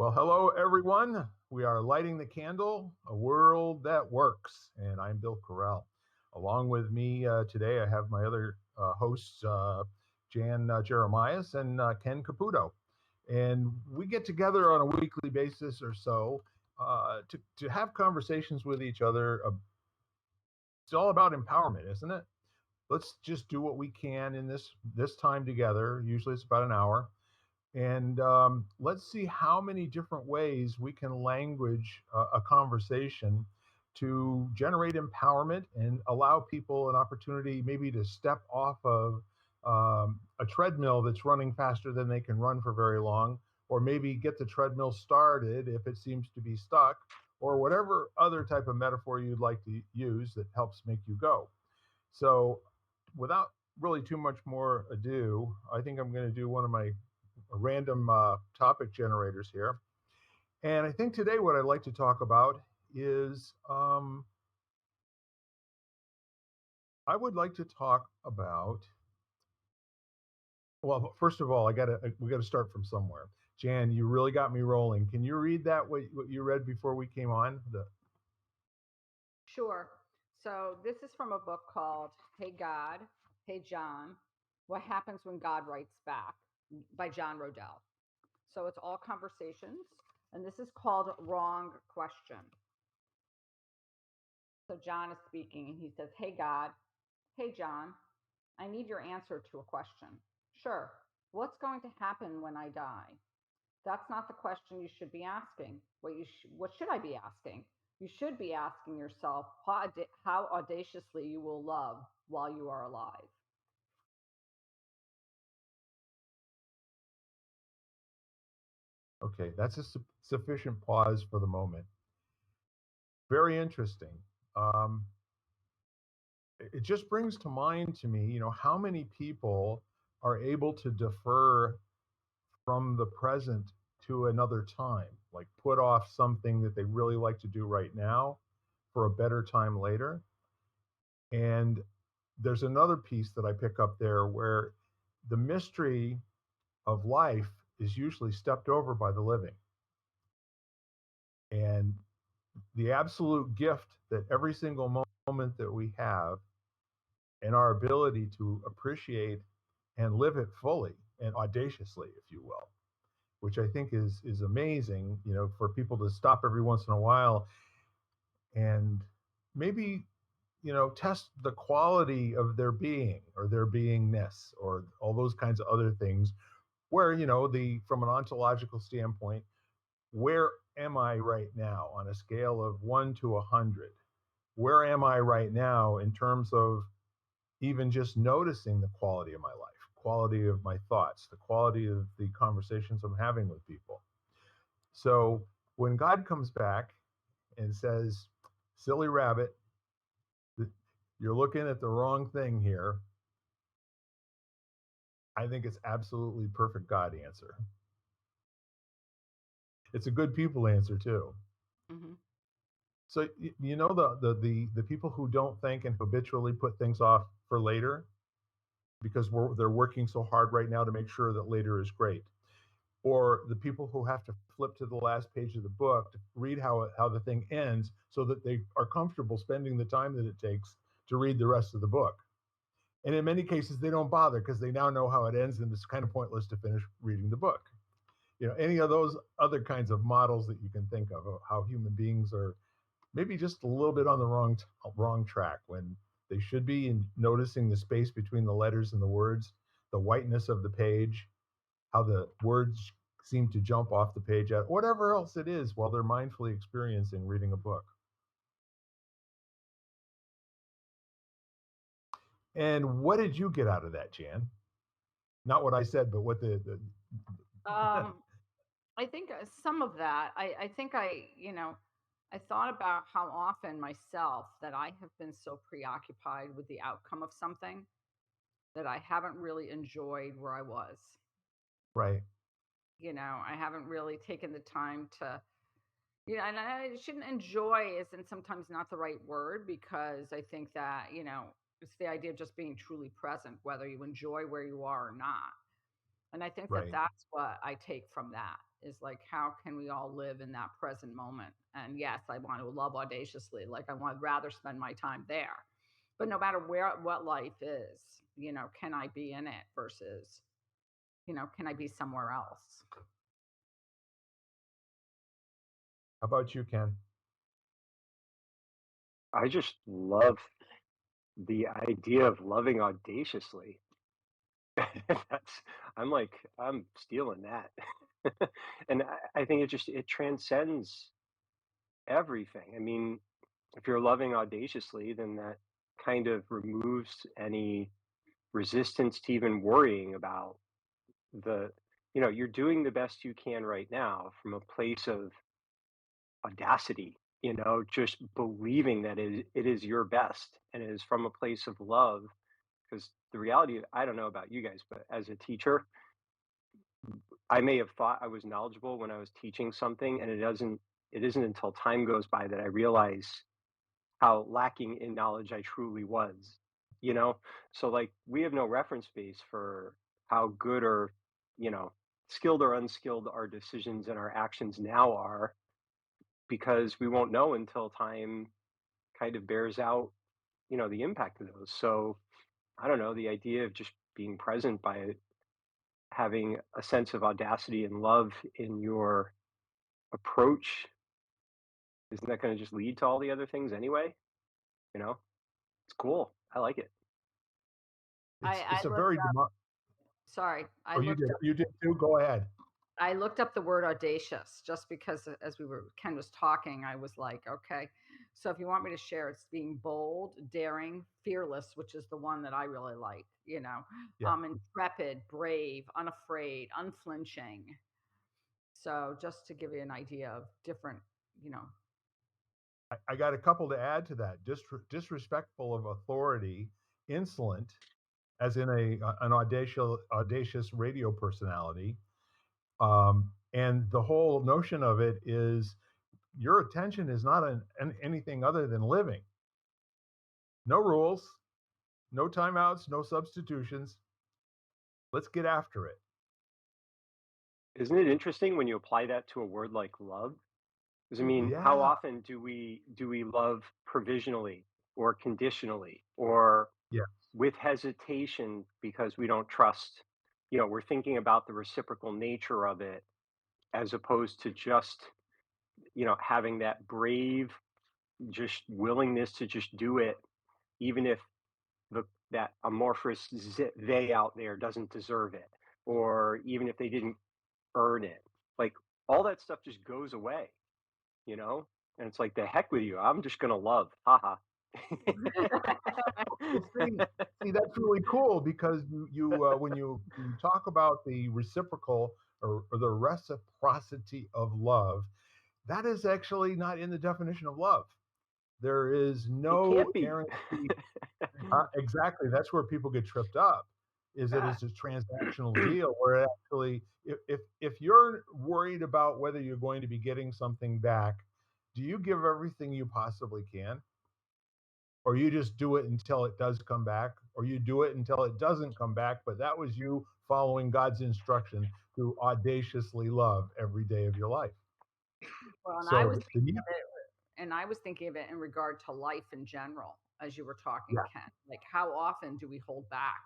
Well, hello, everyone. We are lighting the candle, a world that works. And I'm Bill Carell. Along with me today, I have my other hosts, Jan Jeremias and Ken Caputo. And we get together on a weekly basis or so to have conversations with each other. It's all about empowerment, isn't it? Let's just do what we can in this time together. Usually it's about an hour, and let's see how many different ways we can language a conversation to generate empowerment and allow people an opportunity maybe to step off of a treadmill that's running faster than they can run for very long, or maybe get the treadmill started if it seems to be stuck, or whatever other type of metaphor you'd like to use that helps make you go. So, without really too much more ado, I think I'm going to do one of my random topic generators here. And I think today what I'd like to talk about is I would like to talk about. Well, first of all, we got to start from somewhere. Jan, you really got me rolling. Can you read that what you read before we came on? Sure. So this is from a book called Hey God, Hey John, What Happens When God Writes Back by John Rodell. So it's all conversations, and this is called Wrong Question. So John is speaking, and he says, Hey God, Hey John, I need your answer to a question. Sure. What's going to happen when I die? That's not the question you should be asking. What should I be asking? You should be asking yourself how audaciously you will love while you are alive. Okay, that's a sufficient pause for the moment. Very interesting. Um, it just brings to mind to me, how many people are able to defer from the present to another time, like put off something that they really like to do right now for a better time later. And there's another piece that I pick up there where the mystery of life is usually stepped over by the living. And the absolute gift that every single moment that we have and our ability to appreciate and live it fully and audaciously, if you will, which I think is amazing, for people to stop every once in a while and maybe, test the quality of their being or their beingness or all those kinds of other things where, the from an ontological standpoint, where am I right now on a scale of 1 to 100? Where am I right now in terms of even just noticing the quality of my life, quality of my thoughts, the quality of the conversations I'm having with people? So when God comes back and says, silly rabbit, you're looking at the wrong thing here, I think it's absolutely perfect God answer. It's a good people answer too. Mm-hmm. So the people who don't think and habitually put things off for later because they're working so hard right now to make sure that later is great, or the people who have to flip to the last page of the book to read how the thing ends so that they are comfortable spending the time that it takes to read the rest of the book. And in many cases, they don't bother because they now know how it ends, and it's kind of pointless to finish reading the book. Any of those other kinds of models that you can think of how human beings are maybe just a little bit on the wrong track when they should be in noticing the space between the letters and the words, the whiteness of the page, how the words seem to jump off the page at whatever else it is while they're mindfully experiencing reading a book. And what did you get out of that, Jan? Not what I said, but what the Um, I think some of that, I think I thought about how often myself that I have been so preoccupied with the outcome of something that I haven't really enjoyed where I was. right. I haven't really taken the time to, and I shouldn't enjoy isn't sometimes not the right word because I think that, it's the idea of just being truly present, whether you enjoy where you are or not. And I think that Right. that's what I take from that is like, how can we all live in that present moment? And yes, I want to love audaciously. Like, I would rather spend my time there. But no matter what life is, can I be in it versus, can I be somewhere else? How about you, Ken? I just love the idea of loving audaciously. That's I'm stealing that. And I think it transcends everything. I mean, if you're loving audaciously, then that kind of removes any resistance to even worrying about the you're doing the best you can right now from a place of audacity, just believing that it is your best and it is from a place of love. Because the reality, I don't know about you guys, but as a teacher, I may have thought I was knowledgeable when I was teaching something, and it isn't until time goes by that I realize how lacking in knowledge I truly was, you know? So like we have no reference base for how good or, you know, skilled or unskilled our decisions and our actions now are because we won't know until time kind of bears out, the impact of those. So I don't know, the idea of just being present by having a sense of audacity and love in your approach, isn't that going to just lead to all the other things anyway? You know, it's cool. I like it. I It's a looked very up, sorry, oh, you did too. Go ahead. I looked up the word audacious just because as Ken was talking, I was like, okay. So if you want me to share, it's being bold, daring, fearless, which is the one that I really like, Yeah, intrepid, brave, unafraid, unflinching. So just to give you an idea of different, you know, I got a couple to add to that. Disrespectful of authority, insolent, as in an audacious radio personality. And the whole notion of it is your attention is not anything other than living. No rules, no timeouts, no substitutions. Let's get after it. Isn't it interesting when you apply that to a word like love? Because I mean, how Yeah, often do we love provisionally or conditionally or yeah. with hesitation because we don't trust, we're thinking about the reciprocal nature of it as opposed to just, having that brave just willingness to just do it even if the that amorphous they out there doesn't deserve it or even if they didn't earn it. Like all that stuff just goes away, you know? And it's like the heck with you. I'm just gonna love. Haha. Well, see, that's really cool because when you talk about the reciprocal or the reciprocity of love, that is actually not in the definition of love. There is It no can't be. guarantee. Exactly, that's where people get tripped up. Is that Yeah. it's a transactional deal where it actually, if you're worried about whether you're going to be getting something back, do you give everything you possibly can? Or you just do it until it does come back, or you do it until it doesn't come back, but that was you following God's instruction to audaciously love every day of your life. well, So the need, and I was thinking of it in regard to life in general, as you were talking, yeah, Ken. Like, how often do we hold back?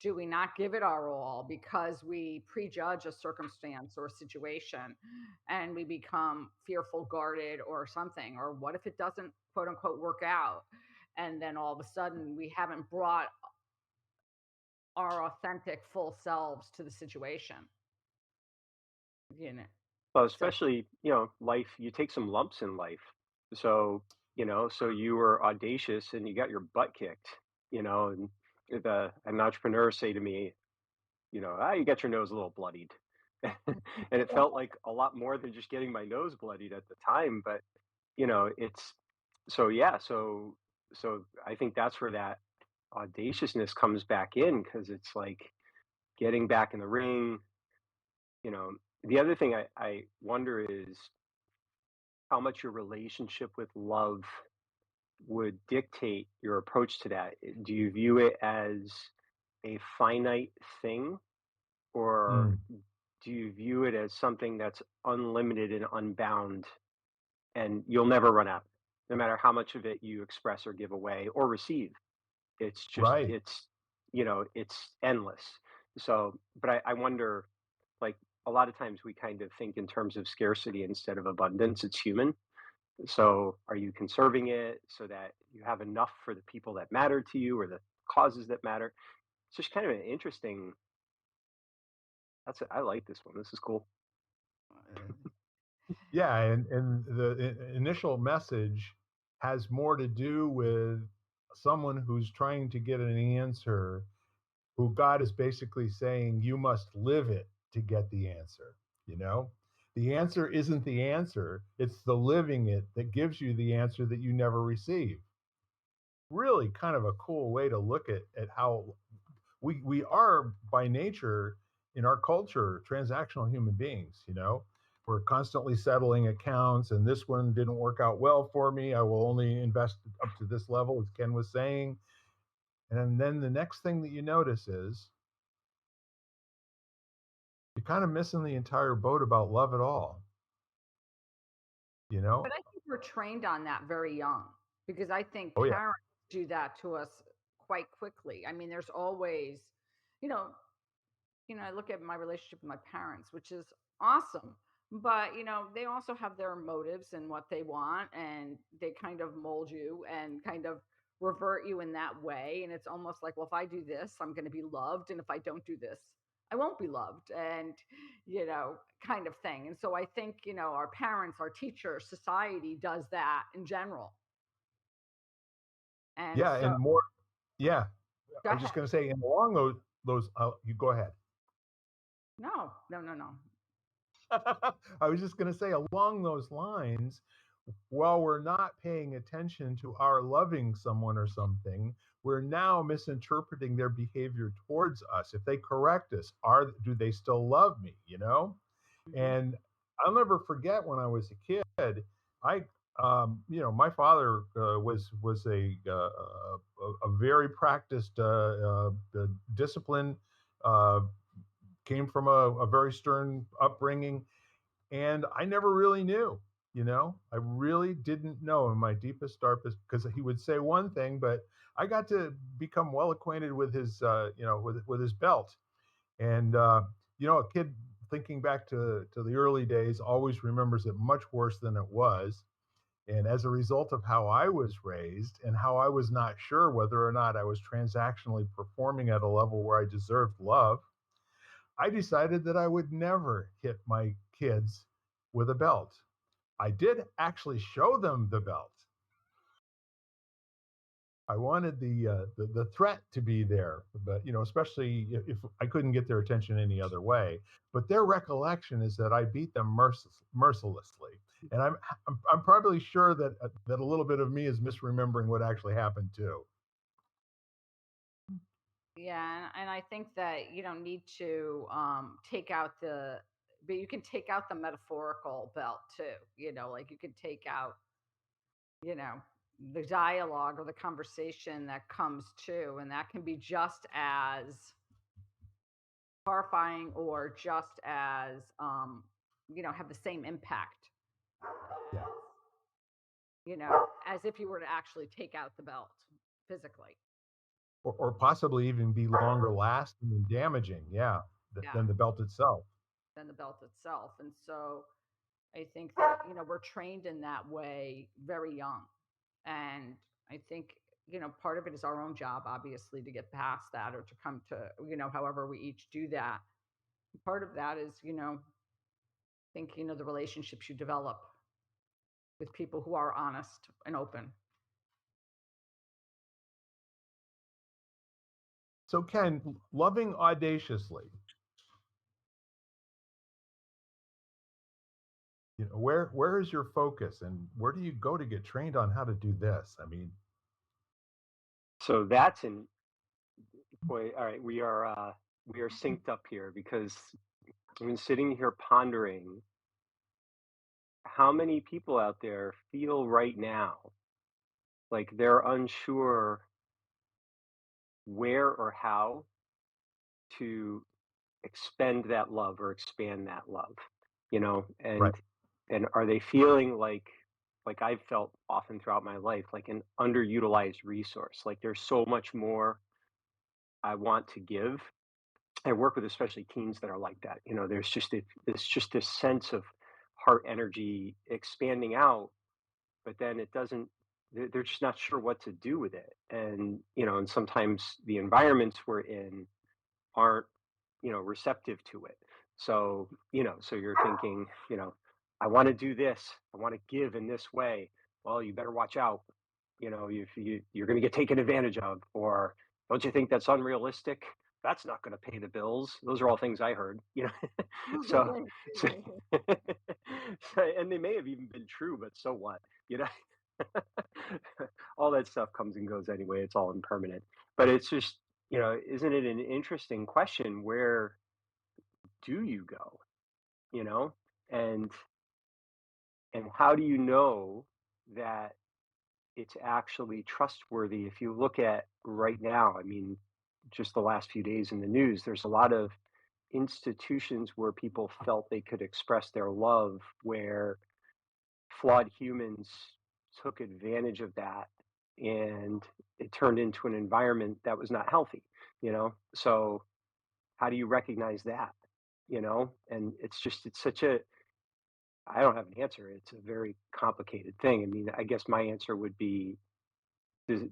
Do we not give it our all because we prejudge a circumstance or a situation and we become fearful, guarded, or something? Or what if it doesn't, quote unquote, work out? And then all of a sudden we haven't brought our authentic, full selves to the situation, you know? Well, So, especially, life, you take some lumps in life. So, so you were audacious and you got your butt kicked, and an entrepreneur say to me, you got your nose a little bloodied. And it felt like a lot more than just getting my nose bloodied at the time. But, it's so, yeah. So I think that's where that audaciousness comes back in because it's like getting back in the ring. You know, the other thing I wonder is how much your relationship with love would dictate your approach to that. Do you view it as a finite thing or Mm, do you view it as something that's unlimited and unbound and you'll never run out, no matter how much of it you express or give away or receive? It's just, right. it's endless. So, but I wonder, like, a lot of times we kind of think in terms of scarcity instead of abundance. It's human. So, are you conserving it so that you have enough for the people that matter to you or the causes that matter? It's just kind of an interesting. I like this one. This is cool. Yeah, and the initial message has more to do with someone who's trying to get an answer, who God is basically saying, you must live it to get the answer. You know, the answer isn't the answer, it's the living it that gives you the answer that you never receive. Really kind of a cool way to look at how we are by nature in our culture transactional human beings. We're constantly settling accounts, and this one didn't work out well for me, I will only invest up to this level, as Ken was saying. And then the next thing that you notice is you're kind of missing the entire boat about love at all you know But I think we're trained on that very young because I think oh yeah. parents do that to us quite quickly. I mean, there's always, you know, I look at my relationship with my parents, which is awesome. But, they also have their motives and what they want, and they kind of mold you and kind of revert you in that way. And it's almost like, well, if I do this, I'm going to be loved. And if I don't do this, I won't be loved. And, kind of thing. And so I think, our parents, our teachers, society does that in general. And Yeah, so and more. Yeah, go I was ahead. just going to say, and along those you go ahead. No, no, no, no. I was just going to say, along those lines, while we're not paying attention to our loving someone or something, we're now misinterpreting their behavior towards us. If they correct us, do they still love me? Hmm. And I'll never forget when I was a kid. I, my father was a very practiced, disciplined, uh, came from a very stern upbringing, and I never really knew. I really didn't know in my deepest, darkest, because he would say one thing, but I got to become well acquainted with his, with his belt. And a kid thinking back to the early days always remembers it much worse than it was. And as a result of how I was raised and how I was not sure whether or not I was transactionally performing at a level where I deserved love, I decided that I would never hit my kids with a belt. I did actually show them the belt. I wanted the threat to be there, but especially if I couldn't get their attention any other way. But their recollection is that I beat them mercilessly, and I'm probably sure that a little bit of me is misremembering what actually happened too. Yeah, and I think that you don't need to take out but you can take out the metaphorical belt too. Like you can take out, you know, the dialogue or the conversation that comes to, and that can be just as horrifying or just as, have the same impact, Yeah, as if you were to actually take out the belt physically. or possibly even be longer lasting and damaging. Yeah, Yeah, than the belt itself. than the belt itself. And so I think that, we're trained in that way very young. And I think, part of it is our own job, obviously, to get past that or to come to, however we each do that. Part of that is, I think, the relationships you develop with people who are honest and open. So Ken, loving audaciously, where is your focus, and where do you go to get trained on how to do this? I mean, So that's in boy. All right, we are synced up here because I've been sitting here pondering how many people out there feel right now like they're unsure where or how to expend that love or expand that love, Right. and are they feeling like I've felt often throughout my life, like an underutilized resource. Like there's so much more I want to give. I work with especially teens that are like that. There's just this sense of heart energy expanding out, but then it doesn't. They're just not sure what to do with it, and sometimes the environments we're in aren't receptive to it. So you're thinking, I want to do this, I want to give in this way. Well, you better watch out. You're going to get taken advantage of, or don't you think that's unrealistic? That's not going to pay the bills. Those are all things I heard. So, so, and they may have even been true, but so what? You know, all that stuff comes and goes anyway. It's all impermanent. But it's just, isn't it an interesting question? Where do you go? You know, and how do you know that it's actually trustworthy? If you look at right now, I mean, just the last few days in the news, there's a lot of institutions where people felt they could express their love, where flawed humans took advantage of that, and it turned into an environment that was not healthy. So how do you recognize that? And it's such a, I don't have an answer. It's a very complicated thing. I mean, I guess my answer would be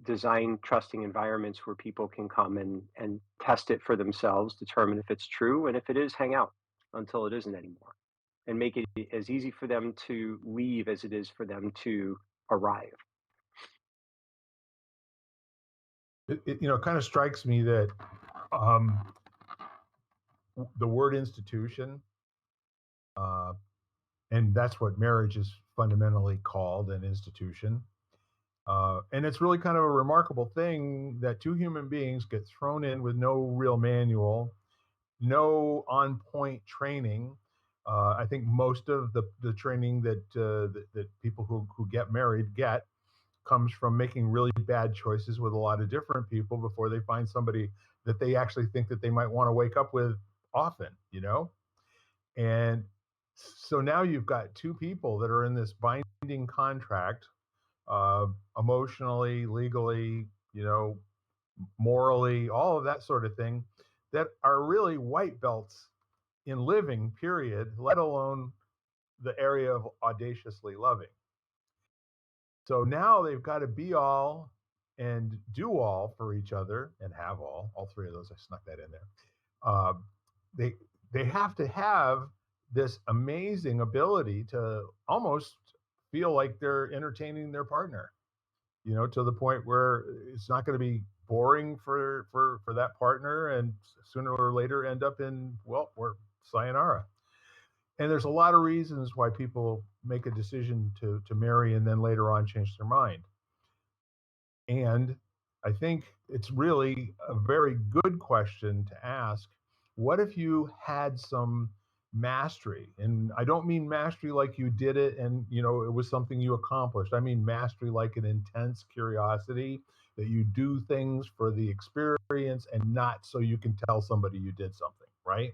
design trusting environments where people can come and test it for themselves, determine if it's true, and if it is, hang out until it isn't anymore, and make it as easy for them to leave as it is for them to arrive. It kind of strikes me that um, the word institution, uh, and that's what marriage is fundamentally called, an institution. And it's really kind of a remarkable thing that two human beings get thrown in with no real manual, no on point training. I think most of the training that people who get married get comes from making really bad choices with a lot of different people before they find somebody that they actually think that they might want to wake up with often. And so now you've got two people that are in this binding contract, uh, emotionally, legally, morally, all of that sort of thing, that are really white belts in living, period, let alone the area of audaciously loving. So now they've got to be all and do all for each other and have all three of those. I snuck that in there. Uh, they they have to have this amazing ability to almost feel like they're entertaining their partner, to the point where it's not going to be boring for that partner, and sooner or later end up in, well, we're sayonara. And there's a lot of reasons why people make a decision to marry and then later on change their mind. And I think it's really a very good question to ask. What if you had some mastery? And I don't mean mastery like you did it and it was something you accomplished. I mean mastery like an intense curiosity, that you do things for the experience and not so you can tell somebody you did something, right?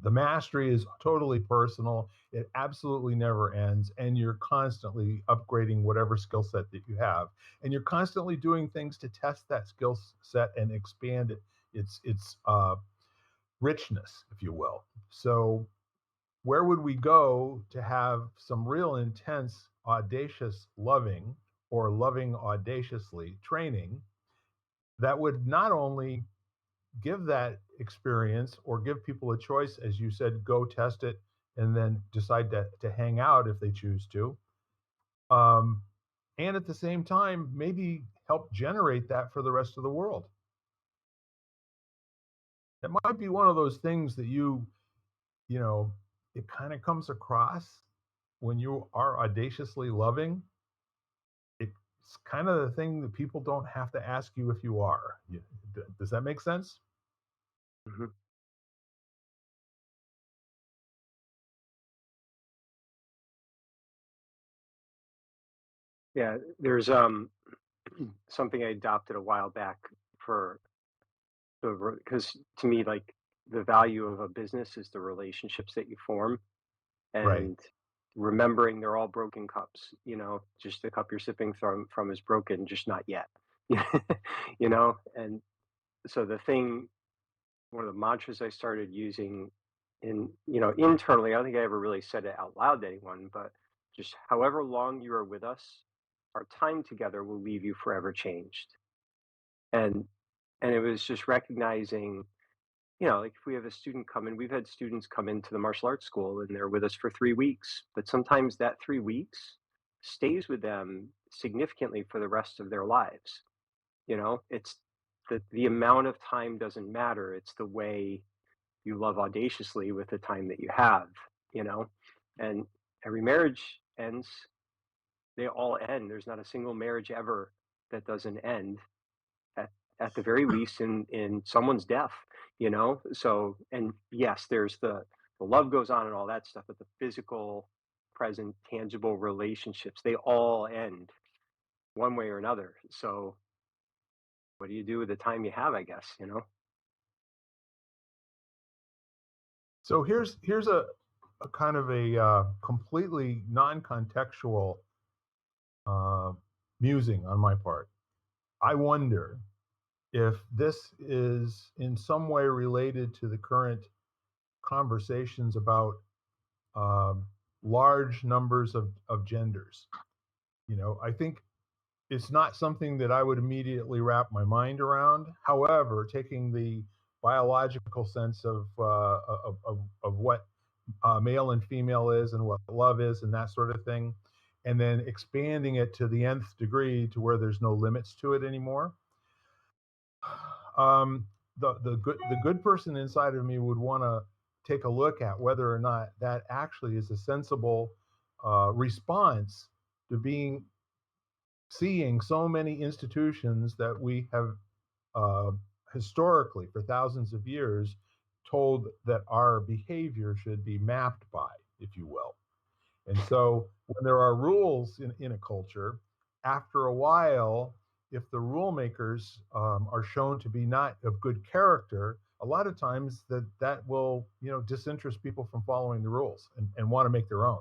The mastery is totally personal. It absolutely never ends. And you're constantly upgrading whatever skill set that you have. And you're constantly doing things to test that skill set and expand its richness, if you will. So, where would we go to have some real intense, audacious loving, or loving audaciously training, that would not only give that experience or give people a choice, as you said, go test it and then decide to hang out if they choose to. Um, and at the same time, maybe help generate that for the rest of the world. It might be one of those things that you know, it kind of comes across when you are audaciously loving. It's kind of the thing that people don't have to ask you if you are. Does that make sense? Mhm. Yeah, there's something I adopted a while back for the, because to me, like, the value of a business is the relationships that you form, Right. and remembering they're all broken cups. Just the cup you're sipping from is broken, just not yet. And so one of the mantras I started using internally, I don't think I ever really said it out loud to anyone, but just however long you are with us, our time together will leave you forever changed. And and it was just recognizing, like if we have a student come in, we've had students come into the martial arts school and they're with us for 3 weeks, but sometimes that 3 weeks stays with them significantly for the rest of their lives. It's the amount of time doesn't matter. It's the way you love audaciously with the time that you have, you know? And every marriage ends, they all end. There's not a single marriage ever that doesn't end at at the very least in someone's death. So, and yes, there's the love goes on and all that stuff, but the physical, present, tangible relationships, they all end one way or another. So what do you do with the time you have, I guess? So here's a kind of a completely non-contextual uh, musing on my part. I wonder if this is in some way related to the current conversations about um, large numbers of genders. I think it's not something that I would immediately wrap my mind around. However, taking the biological sense of what male and female is and what love is and that sort of thing, and then expanding it to the nth degree to where there's no limits to it anymore. Um, the good person inside of me would want to take a look at whether or not that actually is a sensible response to seeing so many institutions that we have uh, historically for thousands of years told that our behavior should be mapped by, if you will. And so when there are rules in a culture, after a while, if the rule makers are shown to be not of good character, a lot of times that will disinterest people from following the rules and want to make their own.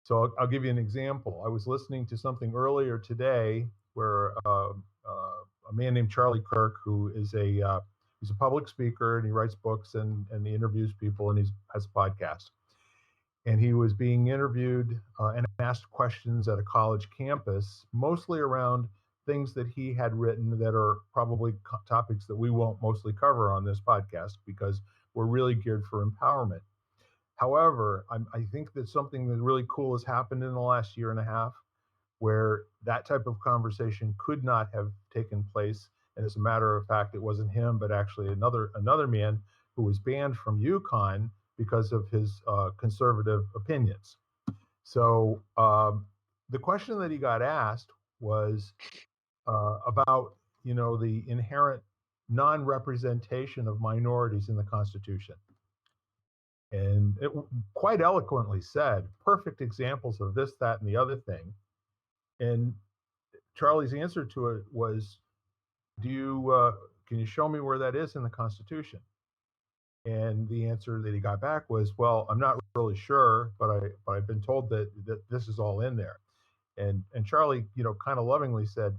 So I'll give you an example. I was listening to something earlier today where a man named Charlie Kirk, who is he's a public speaker and he writes books and he interviews people and he has a podcast. And he was being interviewed and asked questions at a college campus, mostly around things that he had written that are probably topics that we won't mostly cover on this podcast because we're really geared for empowerment. However, I think that something that really cool has happened in the last year and a half where that type of conversation could not have taken place. And as a matter of fact, it wasn't him, but actually another man who was banned from UConn because of his conservative opinions. So the question that he got asked was about the inherent non-representation of minorities in the Constitution. And it quite eloquently said, perfect examples of this, that, and the other thing. And Charlie's answer to it was, can you show me where that is in the Constitution? And the answer that he got back was, well, I'm not really sure, but I've been told that this is all in there. And Charlie, kind of lovingly said,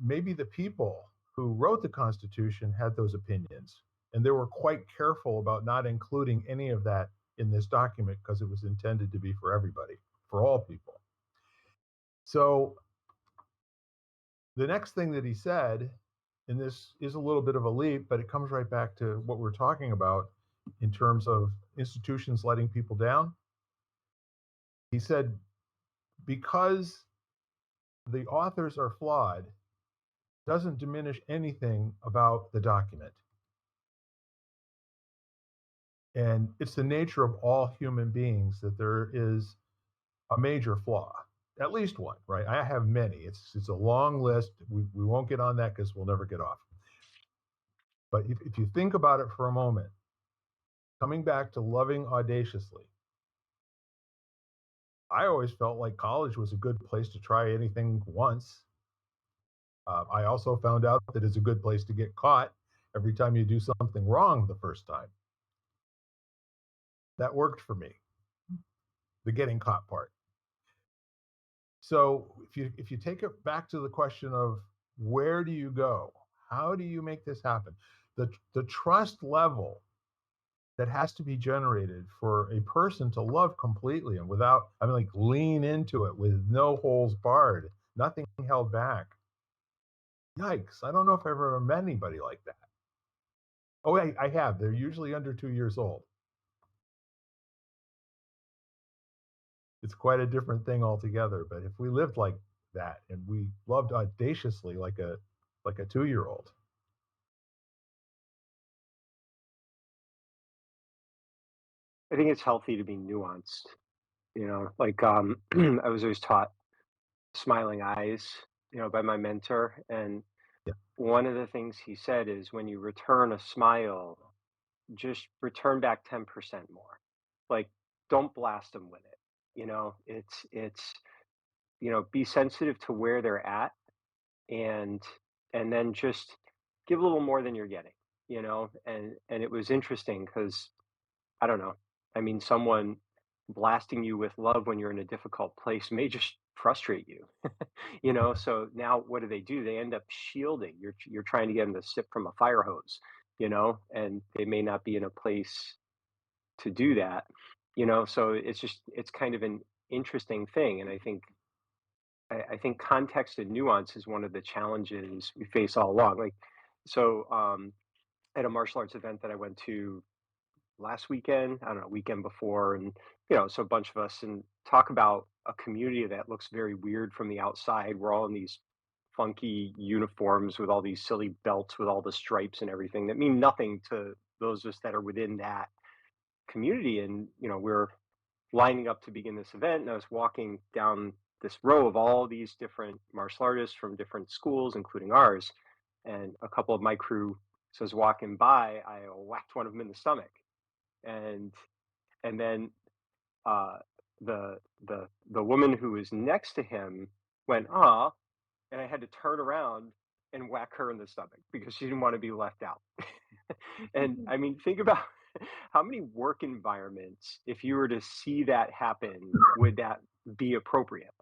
maybe the people who wrote the Constitution had those opinions, and they were quite careful about not including any of that in this document because it was intended to be for everybody, for all people. So the next thing that he said, and this is a little bit of a leap, but it comes right back to what we're talking about in terms of institutions letting people down. He said, because the authors are flawed, doesn't diminish anything about the document. And it's the nature of all human beings that there is a major flaw, at least one, right? I have many. It's a long list. We won't get on that because we'll never get off. But if you think about it for a moment, coming back to loving audaciously, I always felt like college was a good place to try anything once. I also found out that it's a good place to get caught every time you do something wrong the first time. That worked for me, the getting caught part. So if you take it back to the question of where do you go? How do you make this happen? The trust level that has to be generated for a person to love completely and without, I mean, like lean into it with no holes barred, nothing held back. Yikes. I don't know if I've ever met anybody like that. Oh, I have. They're usually under 2 years old. It's quite a different thing altogether. But if we lived like that and we loved audaciously like a 2-year-old. I think it's healthy to be nuanced. Like I was always taught smiling eyes, by my mentor, and Yeah. one of the things he said is when you return a smile, just return back 10% more. Like, don't blast them with it. Be sensitive to where they're at, and then just give a little more than you're getting, and it was interesting because I don't know. I mean, someone blasting you with love when you're in a difficult place may just frustrate you. So now what do? They end up shielding. You're trying to get them to sip from a fire hose, and they may not be in a place to do that. So it's kind of an interesting thing, and I think context and nuance is one of the challenges we face all along. Like, so at a martial arts event that I went to last weekend, I don't know, weekend before, and so a bunch of us and talk about a community that looks very weird from the outside. We're all in these funky uniforms with all these silly belts with all the stripes and everything that mean nothing to those of us that are within that community. And we're lining up to begin this event, and I was walking down this row of all these different martial artists from different schools, including ours. And a couple of my crew says walking by, I whacked one of them in the stomach, and then uh, the woman who was next to him went, "Ah," and I had to turn around and whack her in the stomach because she didn't want to be left out. And I mean, think about how many work environments, if you were to see that happen, would that be appropriate?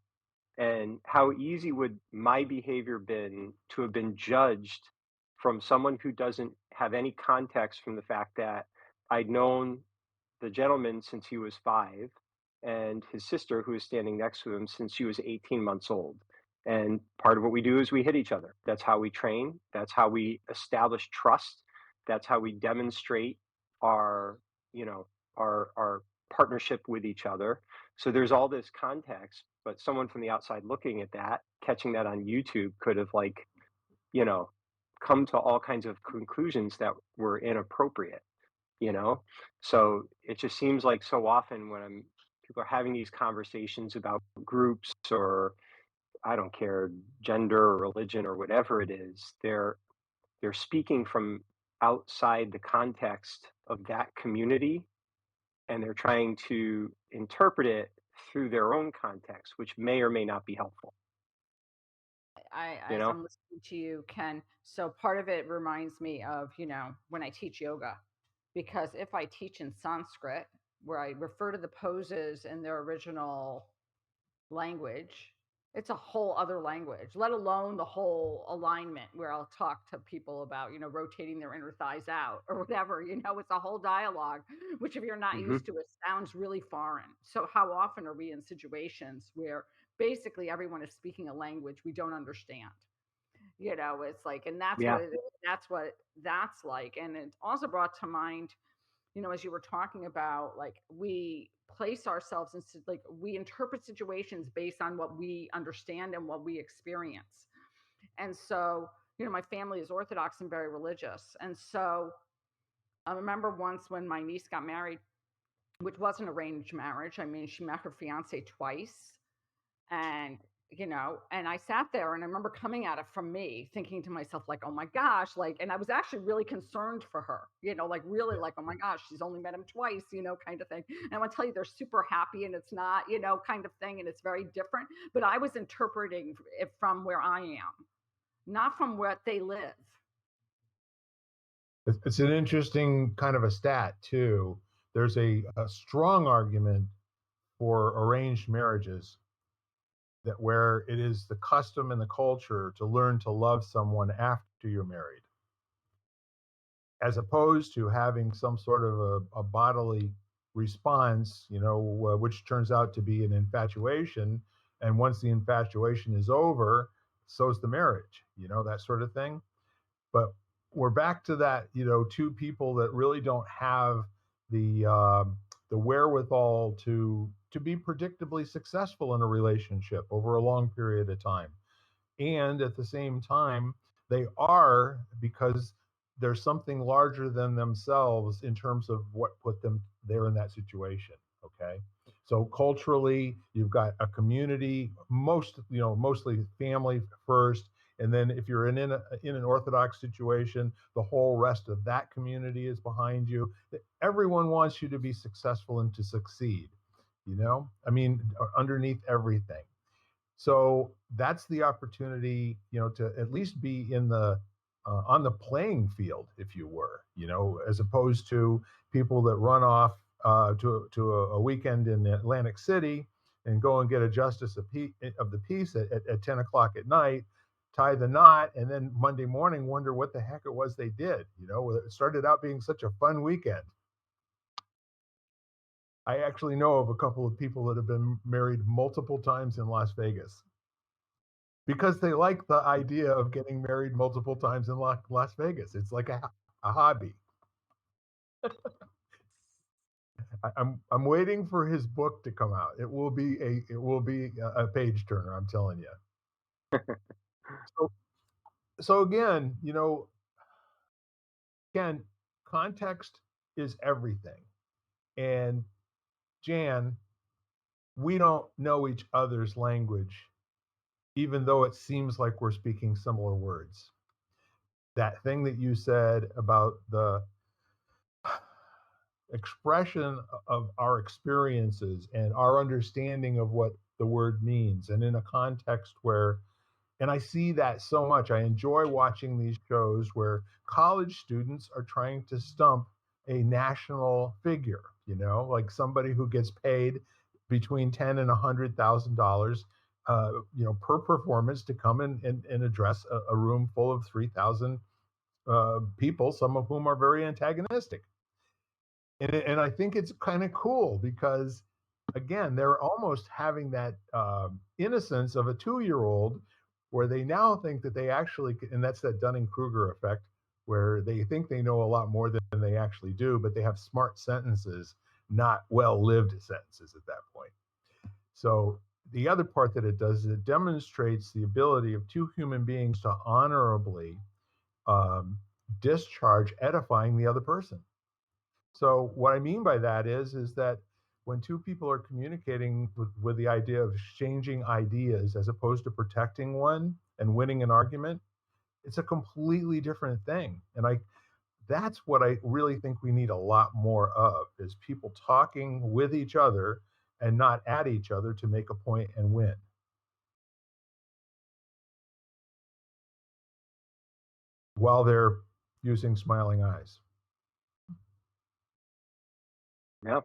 And how easy would my behavior been to have been judged from someone who doesn't have any context from the fact that I'd known the gentleman since he was 5, and his sister, who is standing next to him, since she was 18 months old. And part of what we do is we hit each other. That's how we train. That's how we establish trust. That's how we demonstrate our, our partnership with each other. So there's all this context, but someone from the outside looking at that, catching that on YouTube, could have you know, come to all kinds of conclusions that were inappropriate you know so it just seems like so often when people are having these conversations about groups, or I don't care, gender or religion or whatever it is, they're speaking from outside the context of that community, and they're trying to interpret it through their own context, which may or may not be helpful you As know I'm listening to you, Ken, so part of it reminds me of, when I teach yoga, because if I teach in Sanskrit, where I refer to the poses in their original language, it's a whole other language, let alone the whole alignment where I'll talk to people about, rotating their inner thighs out or whatever, it's a whole dialogue, which if you're not hmm used to, it sounds really foreign. So how often are we in situations where basically everyone is speaking a language we don't understand? It's like, and that's what yeah. that's like. And it also brought to mind, as you were talking about, like we place ourselves in, like we interpret situations based on what we understand and what we experience. And so, my family is Orthodox and very religious. And so I remember once when my niece got married, which was an arranged marriage. I mean, she met her fiance twice, and and I sat there and I remember coming at it from me thinking to myself, like, oh my gosh, like, and I was actually really concerned for her, like really, Yeah. like, oh my gosh, she's only met him twice, kind of thing. And I want to tell you, they're super happy, and it's not, kind of thing, and it's very different. But I was interpreting it from where I am, not from what they live. It's an interesting kind of a stat too. There's a strong argument for arranged marriages that where it is the custom and the culture to learn to love someone after you're married, as opposed to having some sort of a bodily response, which turns out to be an infatuation. And once the infatuation is over, so's the marriage, that sort of thing. But we're back to that, two people that really don't have the wherewithal to be predictably successful in a relationship over a long period of time. And at the same time, they are, because there's something larger than themselves in terms of what put them there in that situation. Okay. So culturally, you've got a community, mostly family first. And then if you're in an Orthodox situation, the whole rest of that community is behind you. Everyone wants you to be successful and to succeed, I mean, underneath everything. So that's the opportunity, to at least be in the on the playing field, if you were, as opposed to people that run off to a weekend in Atlantic City and go and get a justice of the peace at 10 o'clock at night, tie the knot, and then Monday morning wonder what the heck it was they did. It started out being such a fun weekend. I actually know of a couple of people that have been married multiple times in Las Vegas because they like the idea of getting married multiple times in Las Vegas. It's like a hobby. I'm waiting for his book to come out. It will be a page turner. I'm telling you. So so again, again, context is everything. And Jan, we don't know each other's language, even though it seems like we're speaking similar words. That thing that you said about the expression of our experiences and our understanding of what the word means, and in a context where, and I see that so much. I enjoy watching these shows where college students are trying to stump a national figure, like somebody who gets paid between ten and $100,000 per performance to come and address a room full of 3,000 people, some of whom are very antagonistic. And I think it's kind of cool because, again, they're almost having that innocence of a 2-year-old, where they now think that they actually, and that's that Dunning-Kruger effect, where they think they know a lot more than they actually do, but they have smart sentences, not well-lived sentences at that point. So the other part that it does is it demonstrates the ability of two human beings to honorably discharge edifying the other person. So what I mean by that is that when two people are communicating with the idea of exchanging ideas as opposed to protecting one and winning an argument, it's a completely different thing. And that's what I really think we need a lot more of, is people talking with each other and not at each other to make a point and win. While they're using smiling eyes. Yeah.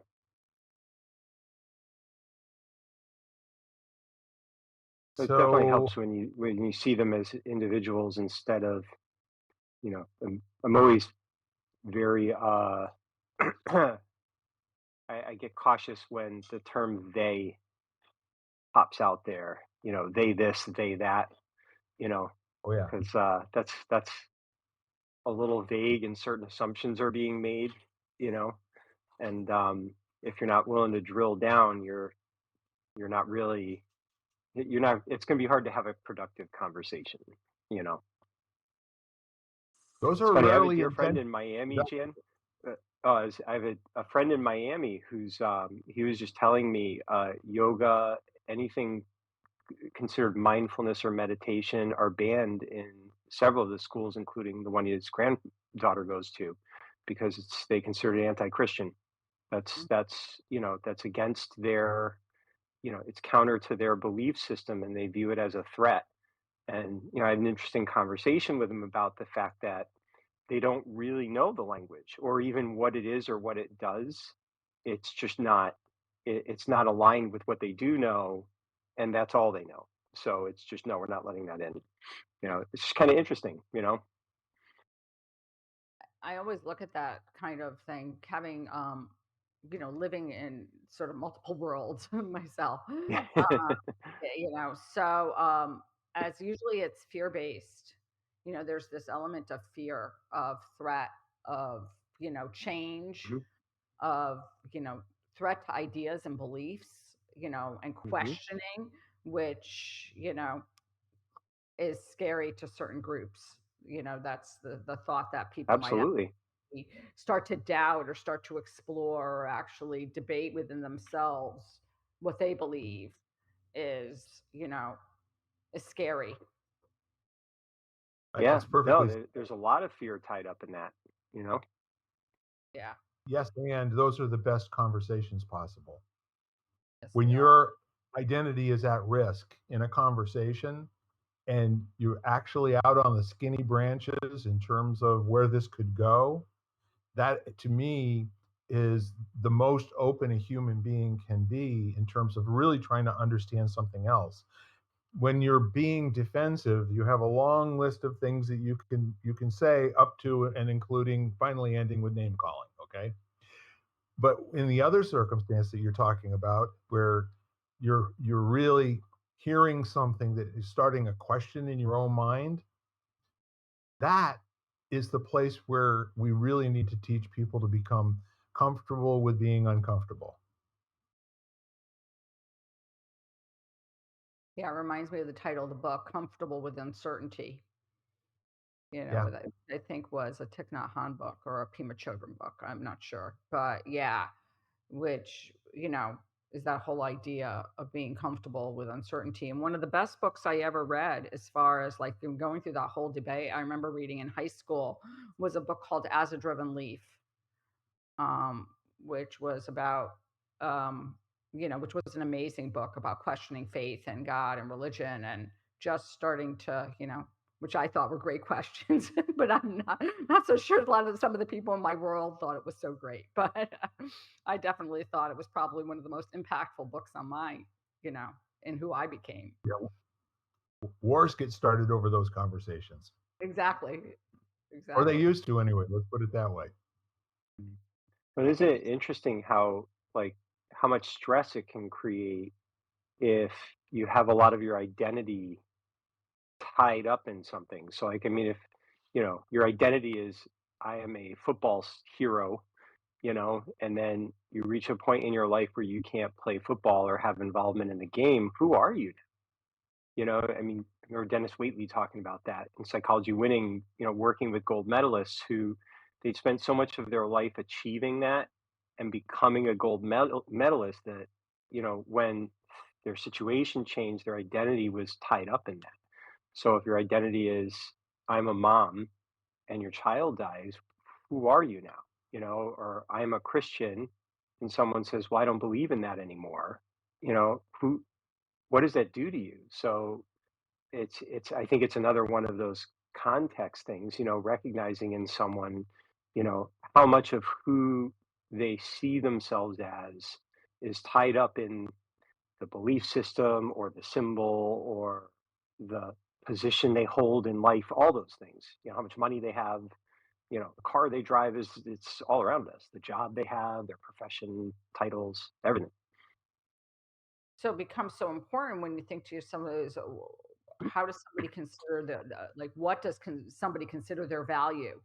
It definitely helps So when you see them as individuals instead of, I'm always very I get cautious when the term they pops out there, they this, they that, oh yeah. because that's a little vague and certain assumptions are being made, you know, and if you're not willing to drill down, you're not really you're not it's going to be hard to have a productive conversation, you know. Those It's are funny. I have a rarely dear friend intended. in Miami, Jan. I have a friend in Miami who's he was just telling me yoga, anything considered mindfulness or meditation are banned in several of the schools, including the one his granddaughter goes to, because they consider it anti-Christian. That's against their, it's counter to their belief system, and they view it as a threat. And I had an interesting conversation with him about the fact that they don't really know the language or even what it is or what it does. It's just not it's not aligned with what they do know, and that's all they know. So it's just no, we're not letting that in. It's just kind of interesting. I always look at that kind of thing, having living in sort of multiple worlds myself. So as usually it's fear based. There's this element of fear, of threat, of change, Mhm, of threat to ideas and beliefs, and mhm. questioning, which is scary to certain groups. That's the thought that people might have Absolutely. start to doubt or start to explore or actually debate within themselves what they believe is, is scary. Yeah. It's No, perfectly there's a lot of fear tied up in that. You know. Yeah. yes, and those are the best conversations possible. Yes, When they are. your identity is at risk in a conversation and you're actually out on the skinny branches in terms of where this could go, that to me is the most open a human being can be in terms of really trying to understand something else. When you're being defensive, you have a long list of things that you can say up to and including finally ending with name calling, okay? But in the other circumstance that you're talking about, where you're really hearing something that is starting a question in your own mind, that is the place where we really need to teach people to become comfortable with being uncomfortable. Yeah, it reminds me of the title of the book, Comfortable with Uncertainty. Yeah. That I think was a Thich Nhat Hanh book or a Pema Chodron book. I'm not sure. But yeah, which, is that whole idea of being comfortable with uncertainty. And one of the best books I ever read, as far as like going through that whole debate, I remember reading in high school, was a book called As a Driven Leaf, um, which was about, which was an amazing book about questioning faith and God and religion and just starting to, which I thought were great questions, but I'm not so sure a lot of some of the people in my world thought it was so great. But I definitely thought it was probably one of the most impactful books on my, you know, in who I became. Yeah. Wars get started over those conversations, Exactly. or they Exactly. used to anyway. Let's put it that way. But isn't it interesting how like how much stress it can create if you have a lot of your identity tied up in something? So like I mean if your identity is I am a hero, and then you reach a point in your life where you can't play football or have involvement in the game, who are you? I mean, I remember Dennis Waitley talking about that in Psychology Winning, working with gold medalists who they'd spent so much of their life achieving that and becoming a medalist that, when their situation changed, their identity was tied up in that. So if your identity is, I'm a mom and your child dies, who are you now? Or I'm a Christian and someone says, well, I don't believe in that anymore. What does that do to you? So it's I think it's another one of those context things, recognizing in someone, how much of who they see themselves as is tied up in the belief system or the symbol or the position they hold in life, all those things, how much money they have, the car they drive is it's all around us, the job they have, their profession, titles, everything. So it becomes so important when you think to yourself, how does somebody consider like, what does somebody consider their value?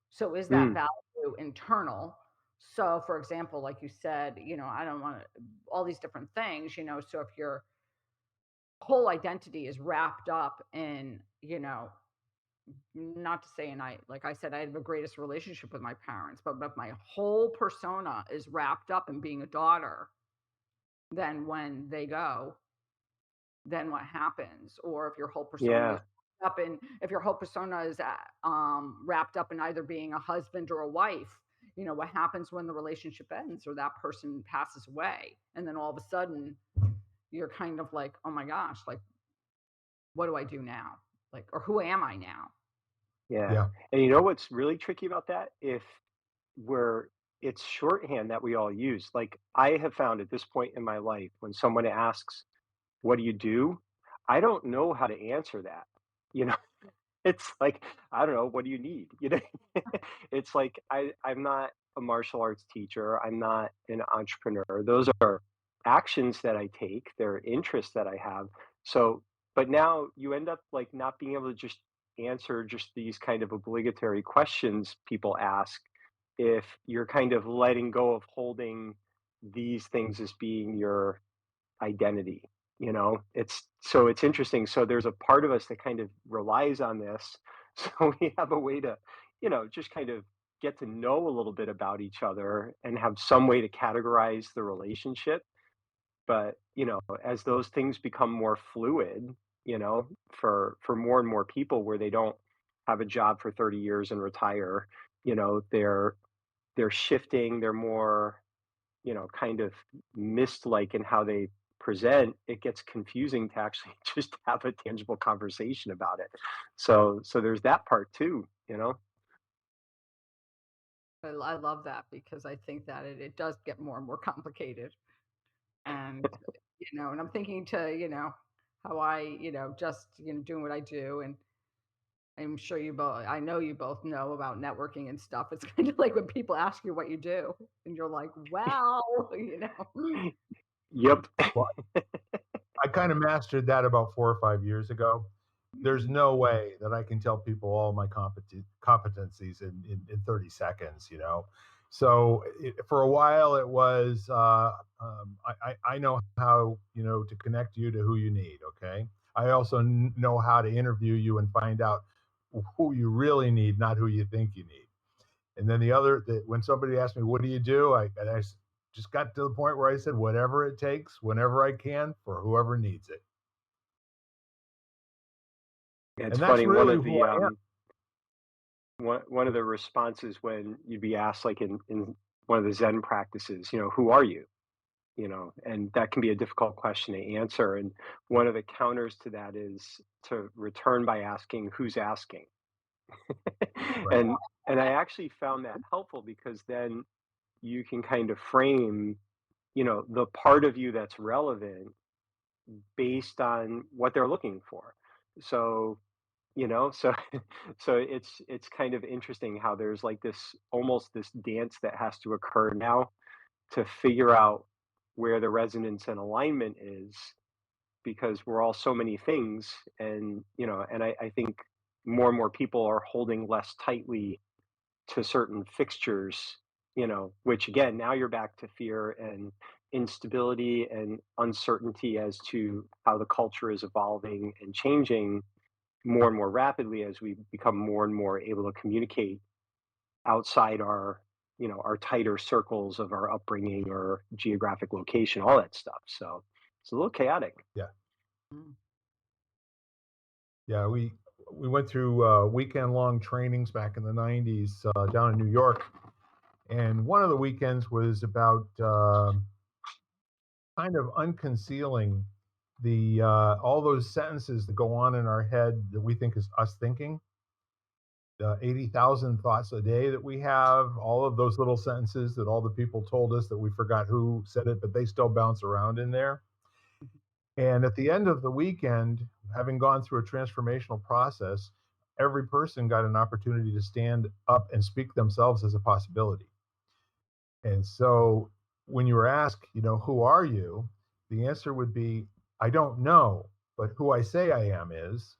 So is that Mm, value internal? So, for example, like you said, I don't want to, all these different things, so if your whole identity is wrapped up in, not to say, and like I said, I had the greatest relationship with my parents, but my whole persona is wrapped up in being a daughter, then when they go, then what happens? Or if your whole persona is yeah. up in, if your whole persona is wrapped up in either being a husband or a wife, what happens when the relationship ends or that person passes away? And then all of a sudden, you're kind of like, oh my gosh, like, what do I do now? Like, or who am I now? Yeah. Yeah. And you know what's really tricky about that? If we're it's shorthand that we all use. Like I have found at this point in my life, when someone asks, "What do you do?" I don't know how to answer that. You know, it's like, I don't know, what do you need? You know, it's like I'm not a martial arts teacher. I'm not an entrepreneur. Those are actions that I take. They're interests that I have. So, but now you end up like not being able to just answer just these kind of obligatory questions people ask if you're kind of letting go of holding these things as being your identity. You know, it's interesting. So there's a part of us that kind of relies on this. So we have a way to, just kind of get to know a little bit about each other and have some way to categorize the relationship. But, as those things become more fluid, for more and more people where they don't have a job for 30 years and retire, they're shifting, they're more, kind of mist like in how they present, it gets confusing to actually just have a tangible conversation about it. So there's that part too, you know? I love that because I think that it does get more and more complicated. And, and I'm thinking to, how I, just, doing what I do. And I'm sure I know you both know about networking and stuff. It's kind of like when people ask you what you do and you're like, well, Yep. Well, I kind of mastered that about 4 or 5 years ago. There's no way that I can tell people all my competencies in 30 seconds, you know? So for a while it was, I know how, to connect you to who you need. Okay. I also know how to interview you and find out who you really need, not who you think you need. And then when somebody asked me, what do you do? I just got to the point where I said, whatever it takes, whenever I can, for whoever needs it. It's And that's funny, one really of who the I am. one of the responses when you'd be asked like in one of the Zen practices, who are you? And that can be a difficult question to answer. And one of the counters to that is to return by asking who's asking. Right. And I actually found that helpful because then you can kind of frame, the part of you that's relevant based on what they're looking for. So, so so it's kind of interesting how there's like this almost this dance that has to occur now to figure out where the resonance and alignment is because we're all so many things and I think more and more people are holding less tightly to certain fixtures, which again, now you're back to fear and instability and uncertainty as to how the culture is evolving and changing more and more rapidly as we become more and more able to communicate outside our tighter circles of our upbringing or geographic location, all that stuff. So it's a little chaotic. Yeah. Mm. Yeah. We went through weekend long trainings back in the 90s down in New York. And one of the weekends was about kind of unconcealing the all those sentences that go on in our head that we think is us thinking. 80,000 thoughts a day that we have, all of those little sentences that all the people told us that we forgot who said it, but they still bounce around in there. And at the end of the weekend, having gone through a transformational process, every person got an opportunity to stand up and speak themselves as a possibility. And so when you were asked, who are you? The answer would be, I don't know, but who I say I am is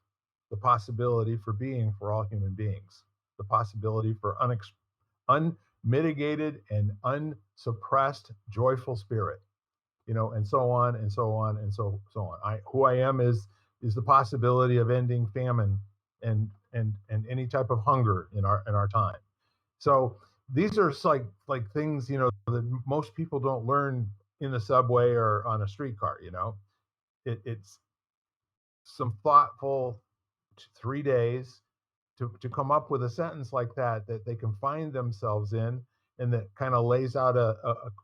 the possibility for being for all human beings, the possibility for unmitigated and unsuppressed joyful spirit, and so on and so on and so on. Who I am is the possibility of ending famine and any type of hunger in our time. So these are like things that most people don't learn in the subway or on a streetcar. It's some thoughtful 3 days to come up with a sentence like that they can find themselves in, and that kind of lays out a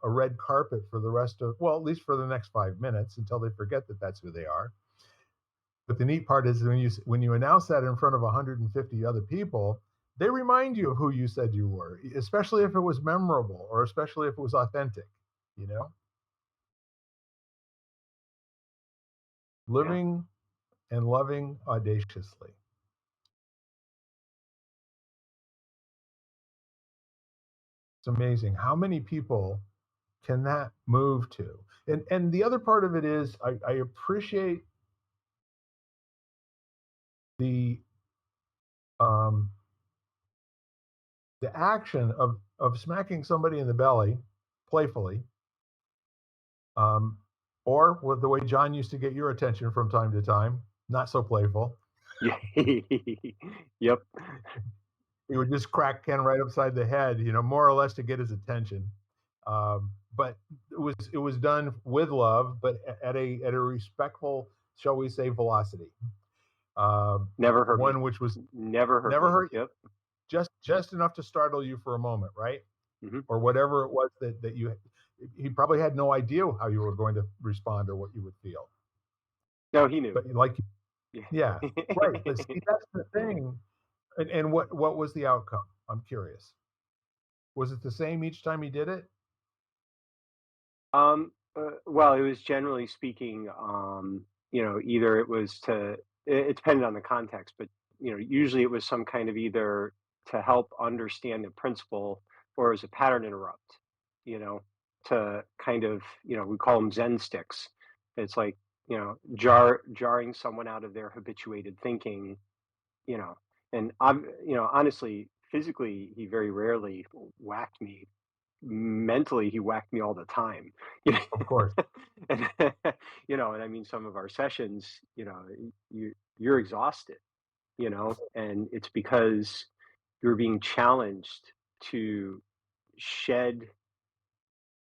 red carpet for the rest of, well, at least for the next 5 minutes until they forget that that's who they are. But the neat part is when you announce that in front of 150 other people, they remind you of who you said you were, especially if it was memorable or especially if it was authentic, you know? Yeah. Living and loving audaciously. It's amazing how many people can that move to. And the other part of it is I appreciate the um, the action of smacking somebody in the belly playfully, um, or with the way John used to get your attention from time to time, not so playful. Yeah. Yep. He would just crack Ken right upside the head, more or less to get his attention. But it was done with love, but at a respectful, shall we say, velocity. Never hurt me. One which was Never hurt never me. hurt you, Yep. just enough to startle you for a moment, right? Hmm. Or whatever it was that you. He probably had no idea how you were going to respond or what you would feel. No, he knew. But like, Yeah. yeah, right. But see, that's the thing. And what was the outcome? I'm curious. Was it the same each time he did it? Well, it was generally speaking, either it was it depended on the context, but, usually it was some kind of either to help understand the principle or as a pattern interrupt, you know, to kind of, we call them Zen sticks. It's like, jarring someone out of their habituated thinking, you know, and honestly, physically, he very rarely whacked me. Mentally, he whacked me all the time. You Of course. know? And and I mean, some of our sessions, you're exhausted, and it's because you're being challenged to shed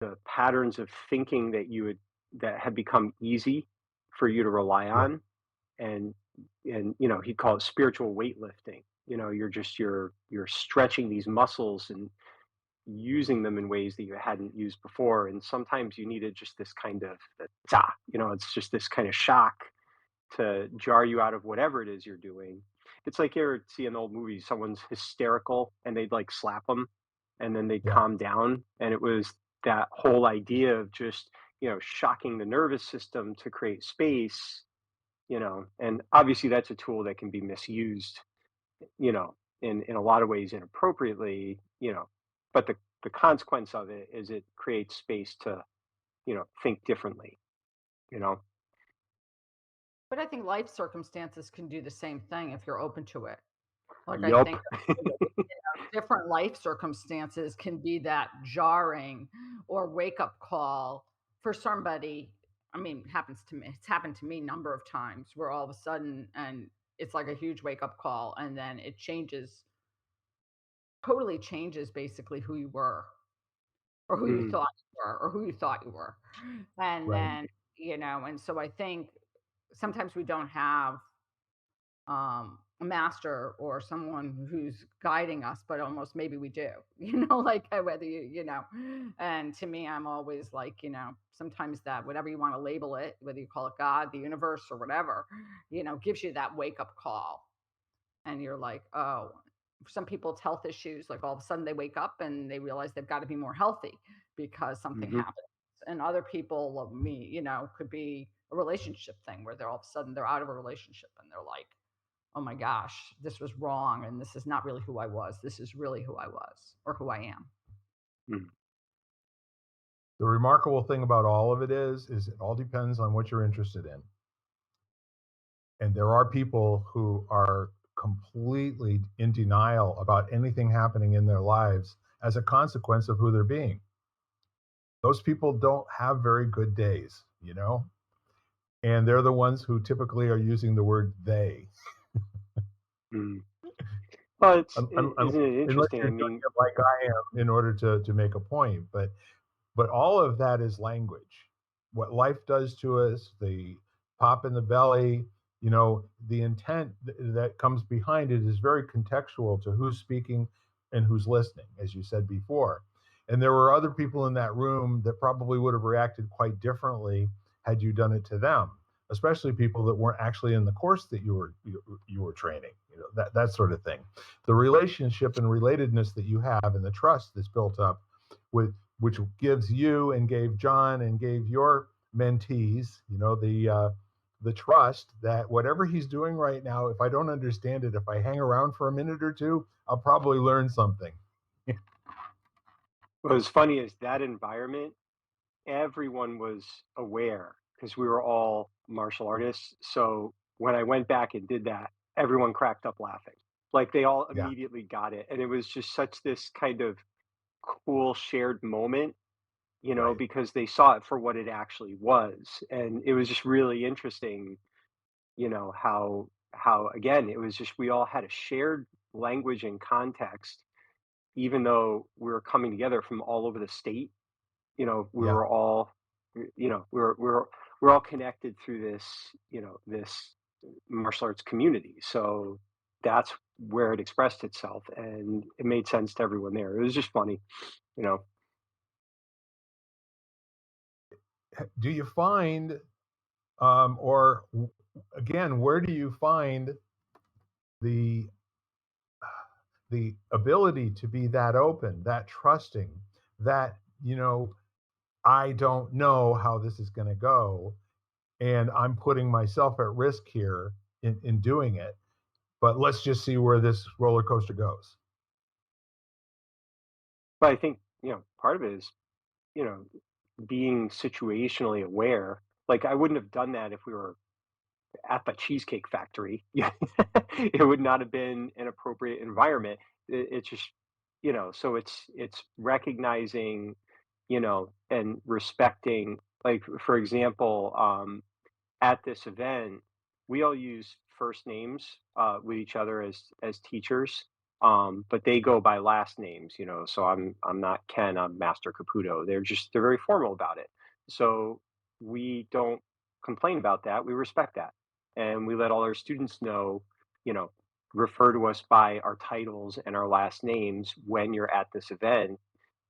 the patterns of thinking that had become easy for you to rely Yeah. on, and he'd call it spiritual weightlifting. You're stretching these muscles and using them in ways that you hadn't used before. And sometimes you needed just this kind of it's just this kind of shock to jar you out of whatever it is you're doing. It's like you ever see in old movies, someone's hysterical and they'd like slap them and then they'd Yeah. calm down. And it was that whole idea of just, shocking the nervous system to create space, and obviously that's a tool that can be misused, you know, in a lot of ways inappropriately, but the consequence of it is it creates space to, think differently, you know. But I think life circumstances can do the same thing if you're open to it. Like, I Yup. think different life circumstances can be that jarring or wake up call for somebody. I mean, it happens to me. It's happened to me a number of times where all of a sudden, and it's like a huge wake up call, and then it changes, totally changes basically who you were or who you Mm, thought you were or who you thought you were. And Right. then, and so I think sometimes we don't have a master or someone who's guiding us, but almost maybe we do, like whether and to me, I'm always like, sometimes that whatever you want to label it, whether you call it God, the universe, or whatever, gives you that wake up call. And you're like, oh, for some people, it's health issues. Like all of a sudden they wake up and they realize they've got to be more healthy because something mhm, happened. And other people, like me, could be a relationship thing where they're all of a sudden they're out of a relationship and they're like, oh my gosh, this was wrong. And this is not really who I was. This is really who I was or who I am. mm, The remarkable thing about all of it is it all depends on what you're interested in. And there are people who are completely in denial about anything happening in their lives as a consequence of who they're being. Those people don't have very good days. And they're the ones who typically are using the word they. mm. Well, Unless isn't it interesting? you're I doing mean, it like I am in order to make a point. But all of that is language. What life does to us, the pop in the belly, the intent that comes behind it is very contextual to who's speaking and who's listening, as you said before. And there were other people in that room that probably would have reacted quite differently had you done it to them. especially people that weren't actually in the course that you were training, that sort of thing. The relationship and relatedness that you have and the trust that's built up with which gives you and gave John and gave your mentees, the trust that whatever he's doing right now, if I don't understand it, if I hang around for a minute or two, I'll probably learn something. What was funny is that environment, everyone was aware because we were all martial artists. So when I went back and did that, everyone cracked up laughing. Like they all Yeah, immediately got it. And it was just such this kind of cool shared moment, right. because they saw it for what it actually was. And it was just really interesting, how again, it was just we all had a shared language and context, even though we were coming together from all over the state. We Yeah. were all, we're all connected through this martial arts community. So that's where it expressed itself, and it made sense to everyone there. It was just funny, you know. Do you find, again, where do you find the the ability to be that open, that trusting, that I don't know how this is going to go, and I'm putting myself at risk here in doing it. But let's just see where this roller coaster goes. But I think part of it is you know being situationally aware. Like I wouldn't have done that if we were at the Cheesecake Factory. Yeah, it would not have been an appropriate environment. It's just, so it's recognizing, and respecting. Like for example, at this event, we all use first names with each other as teachers, but they go by last names. So I'm not Ken, I'm Master Caputo. They're very formal about it. So we don't complain about that. We respect that, and we let all our students know, you know, refer to us by our titles and our last names when you're at this event.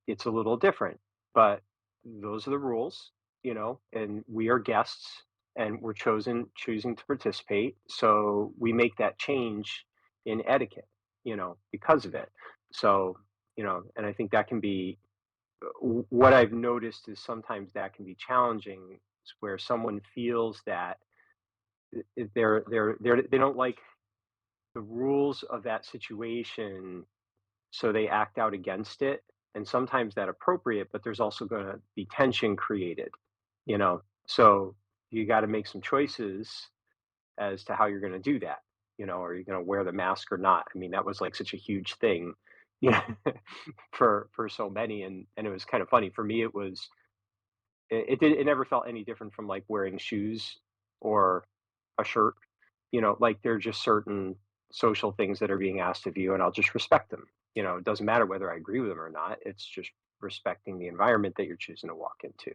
It's a little different, but those are the rules, and we are guests and we're choosing to participate. So we make that change in etiquette, because of it. So, and I think that can be what I've noticed is sometimes that can be challenging where someone feels that they don't like the rules of that situation, so they act out against it, and sometimes that appropriate, but there's also going to be tension created, you know so you got to make some choices as to how you're going to do that. Are you going to wear the mask or not? I mean, that was like such a huge thing, yeah, for so many. And it was kind of funny for me. It never felt any different from like wearing shoes or a shirt. Like there are just certain social things that are being asked of you, and I'll just respect them. It doesn't matter whether I agree with them or not. It's just respecting the environment that you're choosing to walk into.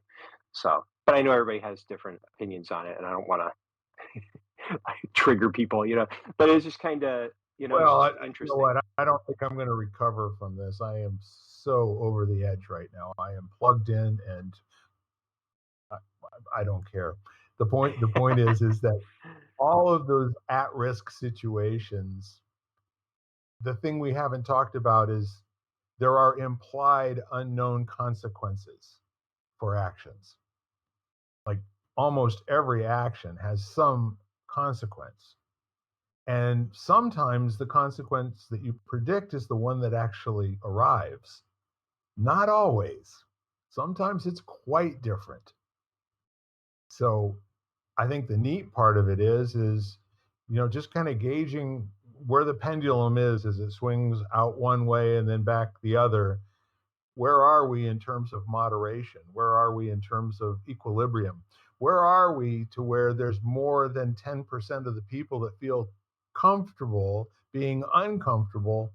So, but I know everybody has different opinions on it, and I don't want to trigger people, But it's just kind of, it's Well, just you know interesting. what? I don't think I'm going to recover from this. I am so over the edge right now. I am plugged in, and I, I don't care. The point is that all of those at-risk situations, the thing we haven't talked about is there are implied unknown consequences for actions. Like almost every action has some consequence. And sometimes the consequence that you predict is the one that actually arrives. Not always. Sometimes it's quite different. So I think the neat part of it is just kind of gauging where the pendulum is as it swings out one way and then back the other. Where are we in terms of moderation? Where are we in terms of equilibrium? Where are we to where there's more than 10% of the people that feel comfortable being uncomfortable,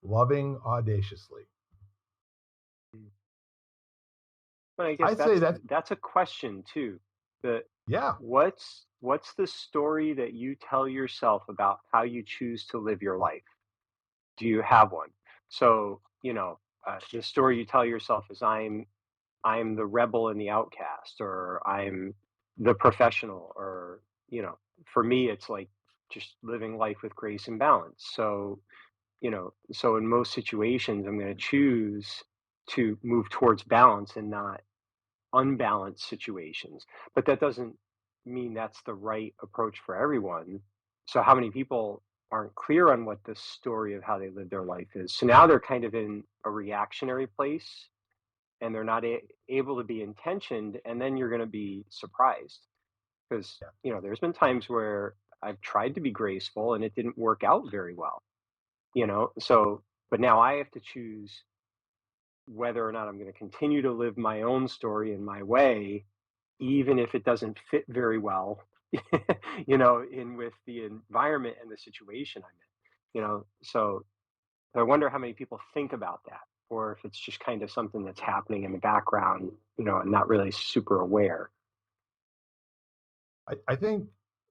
loving audaciously? But I guess I'd say that's that's, that's a question too. The yeah. what's the story that you tell yourself about how you choose to live your life? Do you have one? So, the story you tell yourself is I'm the rebel and the outcast, or I'm the professional, or, you know, for me, it's like just living life with grace and balance. So, so in most situations, I'm going to choose to move towards balance and not unbalanced situations. But that doesn't mean that's the right approach for everyone. So, how many people aren't clear on what the story of how they live their life is? So now they're kind of in a reactionary place, and they're not able to be intentioned. And then you're going to be surprised because, Yeah. there's been times where I've tried to be graceful and it didn't work out very well, So, but now I have to choose whether or not I'm going to continue to live my own story in my way, even if it doesn't fit very well, in with the environment and the situation I'm in. So I wonder how many people think about that, or if it's just kind of something that's happening in the background, and not really super aware. I think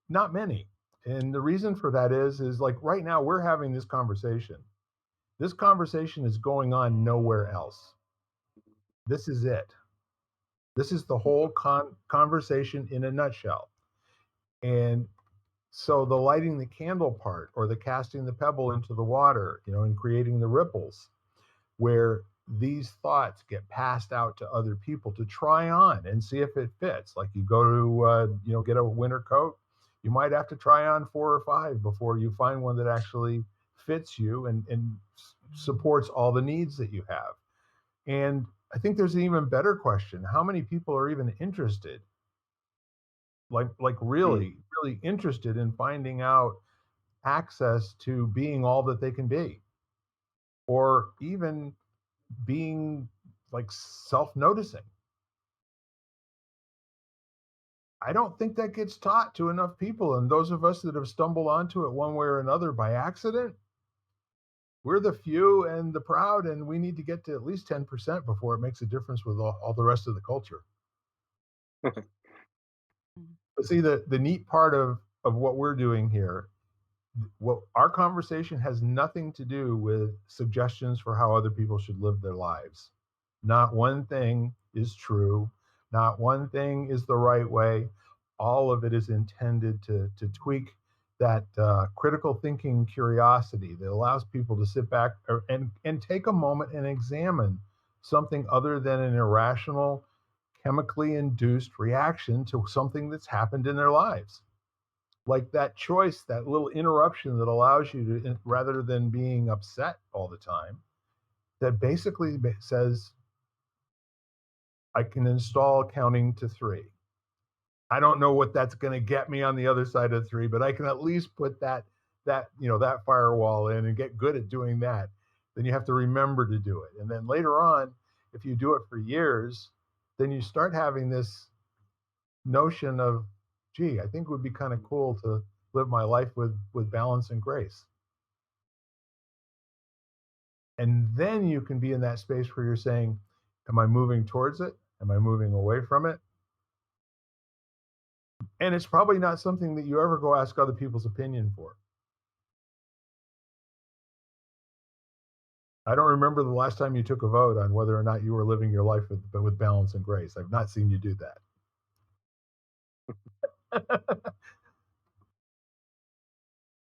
not many. And the reason for that is like right now we're having this conversation. This conversation is going on nowhere else. This is it. This is the whole conversation in a nutshell. And so the lighting the candle part or the casting the pebble into the water, and creating the ripples where these thoughts get passed out to other people to try on and see if it fits. Like you go to, get a winter coat, you might have to try on 4 or 5 before you find one that actually fits you and supports all the needs that you have. And I think there's an even better question. How many people are even interested, like Mm. really interested in finding out access to being all that they can be, or even being like self-noticing? I don't think that gets taught to enough people. And those of us that have stumbled onto it one way or another by accident, we're the few and the proud, and we need to get to at least 10% before it makes a difference with all the rest of the culture. Mhm. But see, the neat part of what we're doing here, what our conversation has nothing to do with suggestions for how other people should live their lives. Not one thing is true. Not one thing is the right way. All of it is intended to tweak that critical thinking curiosity that allows people to sit back and take a moment and examine something other than an irrational, chemically induced reaction to something that's happened in their lives, like that choice, that little interruption that allows you to, rather than being upset all the time, that basically says, I can install counting to 3. I don't know what that's going to get me on the other side of 3, but I can at least put that firewall in and get good at doing that. Then you have to remember to do it. And then later on, if you do it for years, then you start having this notion of, gee, I think it would be kind of cool to live my life with balance and grace. And then you can be in that space where you're saying, am I moving towards it? Am I moving away from it? And it's probably not something that you ever go ask other people's opinion for. I don't remember the last time you took a vote on whether or not you were living your life with balance and grace. I've not seen you do that.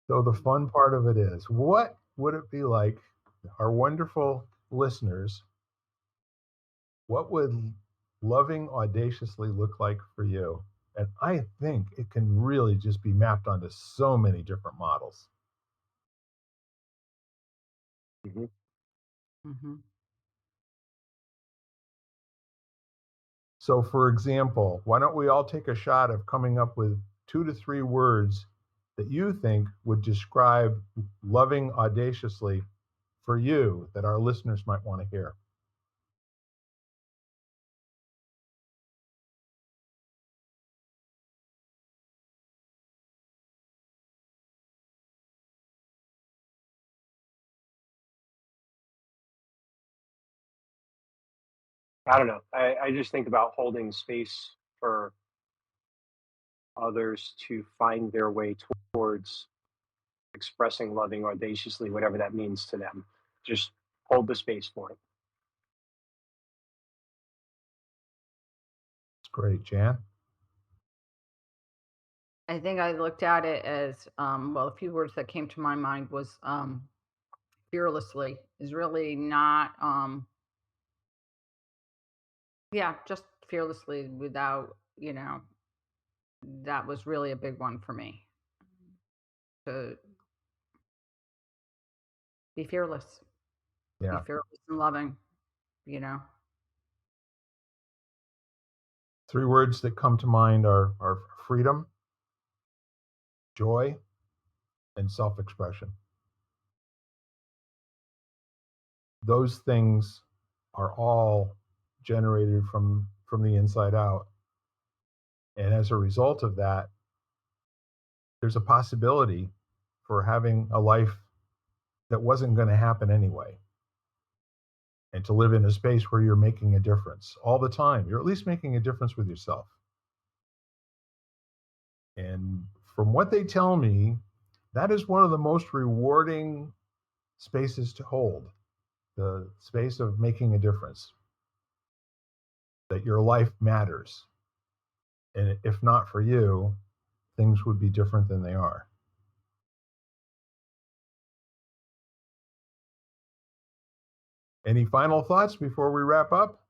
So the fun part of it is, what would it be like, our wonderful listeners, what would loving audaciously look like for you? And I think it can really just be mapped onto so many different models. Mhm. Mhm. So, for example, why don't we all take a shot of coming up with 2 to 3 words that you think would describe loving audaciously for you that our listeners might want to hear? I don't know. I just think about holding space for others to find their way towards expressing loving audaciously, whatever that means to them. Just hold the space for it. It's great, Jan. I think I looked at it as well. A few words that came to my mind was fearlessly is really not yeah, just fearlessly without, that was really a big one for me to be fearless, be Yeah. fearless and loving, you know. 3 words that come to mind are freedom, joy, and self-expression. Those things are all generated from the inside out. And as a result of that, there's a possibility for having a life that wasn't going to happen anyway. And to live in a space where you're making a difference all the time. You're at least making a difference with yourself. And from what they tell me, that is one of the most rewarding spaces to hold, the space of making a difference, that your life matters. And if not for you, things would be different than they are. Any final thoughts before we wrap up?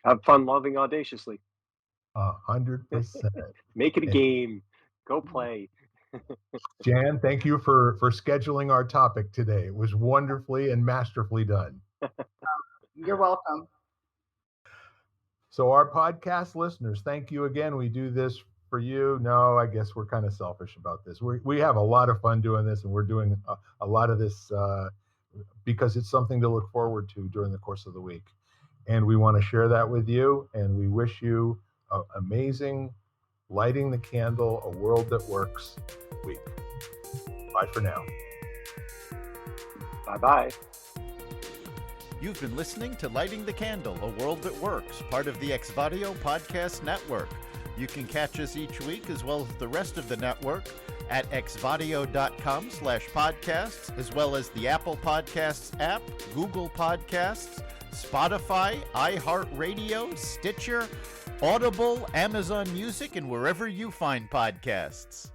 Have fun loving audaciously. 100%. Make it a game. Go play. Jan, thank you for scheduling our topic today. It was wonderfully and masterfully done. You're welcome. So our podcast listeners, thank you again. We do this for you. No, I guess we're kind of selfish about this. We have a lot of fun doing this, and we're doing a lot of this because it's something to look forward to during the course of the week. And we want to share that with you, and we wish you an amazing Lighting the Candle, A World That Works week. Bye for now. Bye-bye. You've been listening to Lighting the Candle, A World That Works, part of the Exvadio Podcast Network. You can catch us each week, as well as the rest of the network, at exvadio.com/podcasts, as well as the Apple Podcasts app, Google Podcasts, Spotify, iHeartRadio, Stitcher, Audible, Amazon Music, and wherever you find podcasts.